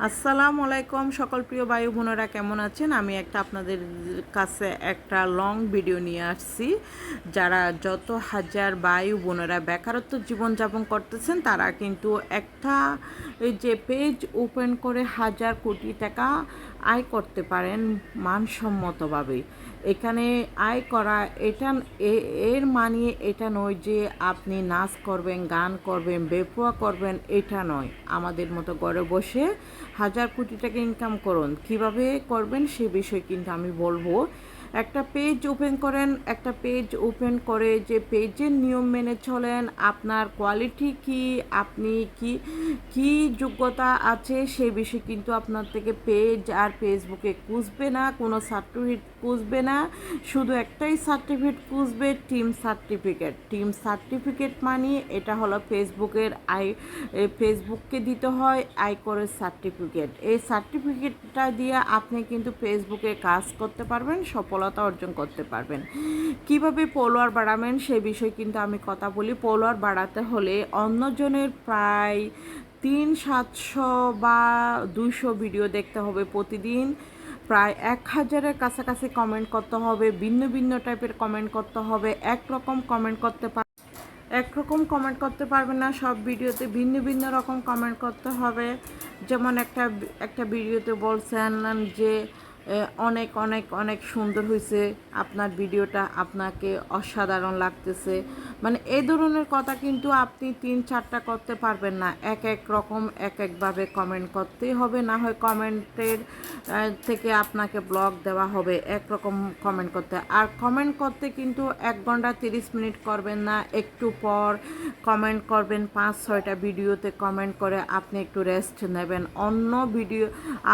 আসসালামু আলাইকুম সকল প্রিয় ভাই বোনেরা, কেমন আছেন? আমি আপনাদের কাছে একটা লং ভিডিও নিয়ে আসছি। যারা যত হাজার ভাই বোনেরা বেকারত্ব জীবনযাপন করতেছেন, তারা কিন্তু একটা এই যে পেজ ওপেন করে হাজার কোটি টাকা আয় করতে পারেন মানসম্মতভাবে। এখানে আয় করা এটা এর মানে এটা নয় যে আপনি নাচ করবেন, গান করবেন, বেপরোয়া করবেন, এটা নয়। আমাদের মতো ঘরে বসে হাজার কোটি টাকা ইনকাম করুন। কিভাবে করবেন সে বিষয়ে কিন্তু আমি বলবো। একটা পেজ ওপেন করেন, একটা পেজ ওপেন করে যে পেজের নিয়ম মেনে চলেন, আপনার কোয়ালিটি কি, আপনি কি কি যোগ্যতা আছে সে বিষয়ে কিন্তু আপনার থেকে পেজ আর ফেসবুকে খুঁজবে না, কোনো সার্টিফিকেট খুঁজবে না। শুধু একটাই সার্টিফিকেট খুঁজবে, টিম সার্টিফিকেট। টিম সার্টিফিকেট মানে এটা হলো ফেসবুককে দিতে হয় আয়করের সার্টিফিকেট। এই সার্টিফিকেটটা দিয়ে আপনি কিন্তু ফেসবুকে কাজ করতে পারবেন, সফলতা অর্জন করতে পারবেন। কিভাবে ফলোয়ার বাড়াবেন সে বিষয়ে কিন্তু আমি কথা বলি। ফলোয়ার বাড়াতে হলে অন্যজনের প্রায় 300-700 বা 200 ভিডিও দেখতে হবে প্রতিদিন। প্রায় 1000-এর কাছাকাছি কমেন্ট করতে হবে, ভিন্ন ভিন্ন টাইপের কমেন্ট করতে হবে। একরকম কমেন্ট করতে পারবেন না, সব ভিডিওতে ভিন্ন ভিন্ন রকম কমেন্ট করতে হবে। যেমন একটা ভিডিওতে বলছেন যে অনেক অনেক অনেক সুন্দর হয়েছে আপনার ভিডিওটা, আপনাকে অসাধারণ লাগতেছে। মানে এই ধরনের কথা কিন্তু আপনি 3-4টা করতে পারবেন না। এক এক রকম এক একভাবে কমেন্ট করতেই হবে, না হয় কমেন্টের থেকে আপনাকে ব্লক দেওয়া হবে একরকম কমেন্ট করতে। আর কমেন্ট করতে কিন্তু 1 ঘন্টা 30 মিনিট করবেন না, একটু পর কমেন্ট করবেন। 5-6টা ভিডিওতে কমেন্ট করে আপনি একটু রেস্ট নেবেন, অন্য ভিডিও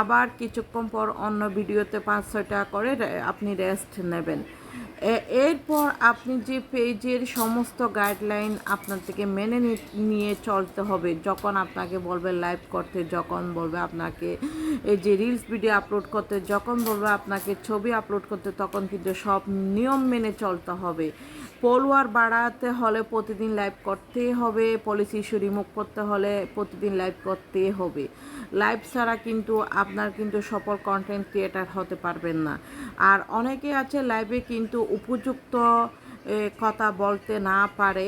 আবার কিছুক্ষণ পর অন্য ভিডিওতে 5-6টা করে আপনি রেস্ট নেবেন। এরপর আপনি যে পেজের সমস্ত গাইডলাইন আপনার থেকে মেনে নিয়ে চলতে হবে। যখন আপনাকে বলবে লাইভ করতে, যখন বলবে আপনাকে এই যে রিলস ভিডিও আপলোড করতে, যখন বলবে আপনাকে ছবি আপলোড করতে, তখন কিন্তু সব নিয়ম মেনে চলতে হবে। ফলোয়ার বাড়াতে হলে প্রতিদিন লাইভ করতেই হবে, পলিসি ইস্যু রিমুভ করতে হলে প্রতিদিন লাইভ করতেই হবে। লাইভ ছাড়া কিন্তু আপনার কিন্তু সফল কন্টেন্ট ক্রিয়েটার হতে পারবেন না। আর অনেকে আছে লাইভে কিন্তু উপযুক্ত কথা বলতে না পারে,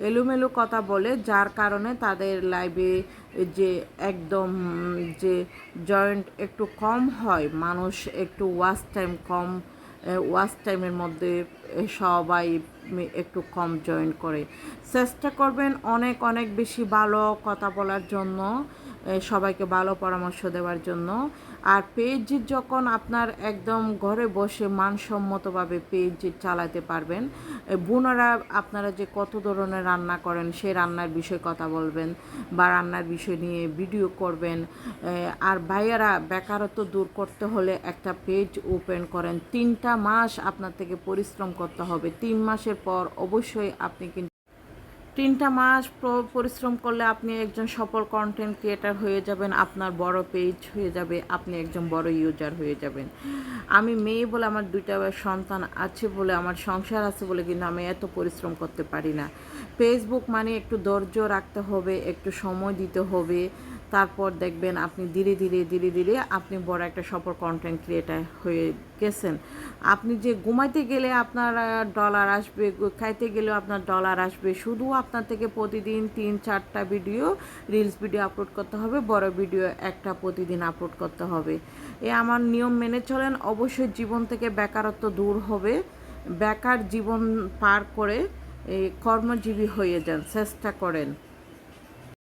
এলোমেলো কথা বলে, যার কারণে তাদের লাইভে যে একদম যে জয়েন্ট একটু কম হয়, মানুষ একটু ওয়াচ টাইমের মধ্যে সবাই একটু কম জয়েন করে। চেষ্টা করবেন অনেক অনেক বেশি ভালো কথা বলার জন্য, সবাইকে ভালো পরামর্শ দেওয়ার জন্য। আর পেজ যখন আপনার একদম ঘরে বসে মানসম্মতভাবে পেজ চালাতে পারবেন, বোনেরা আপনারা যে কত ধরনের রান্না করেন সেই রান্নার বিষয়ে কথা বলবেন বা রান্নার বিষয় নিয়ে ভিডিও করবেন। আর ভাইয়ারা বেকারত্ব দূর করতে হলে একটা পেজ ওপেন করেন। 3টা মাস আপনার থেকে পরিশ্রম করতে হবে। 3 মাসের পর অবশ্যই আপনি কিন্তু 3টা মাস পরিশ্রম করলে আপনি একজন সফল কন্টেন্ট ক্রিয়েটার হয়ে যাবেন, আপনার বড় পেজ হয়ে যাবে, আপনি একজন বড় ইউজার হয়ে যাবেন। আমি মেয়ে বলে, আমার 2টা সন্তান আছে বলে, আমার সংসার আছে বলে কিন্তু আমি এত পরিশ্রম করতে পারি না। ফেসবুক মানে একটু ধৈর্য রাখতে হবে, একটু সময় দিতে হবে। তারপর দেখবেন আপনি ধীরে ধীরে ধীরে ধীরে আপনি বড় একটা সফল কন্টেন্ট ক্রিয়েটার হয়ে গেছেন। আপনি যে ঘুমাইতে গেলে আপনার ডলার আসবে, খাইতে গেলেও আপনার ডলার আসবে। শুধু আপনার থেকে প্রতিদিন 3-4টা ভিডিও রিলস ভিডিও আপলোড করতে হবে, বড় ভিডিও একটা প্রতিদিন আপলোড করতে হবে। আমার নিয়ম মেনে চলেন, অবশ্যই জীবন থেকে বেকারত্ব দূর হবে। বেকার জীবন পার করে কর্মজীবী হয়ে যান, চেষ্টা করেন।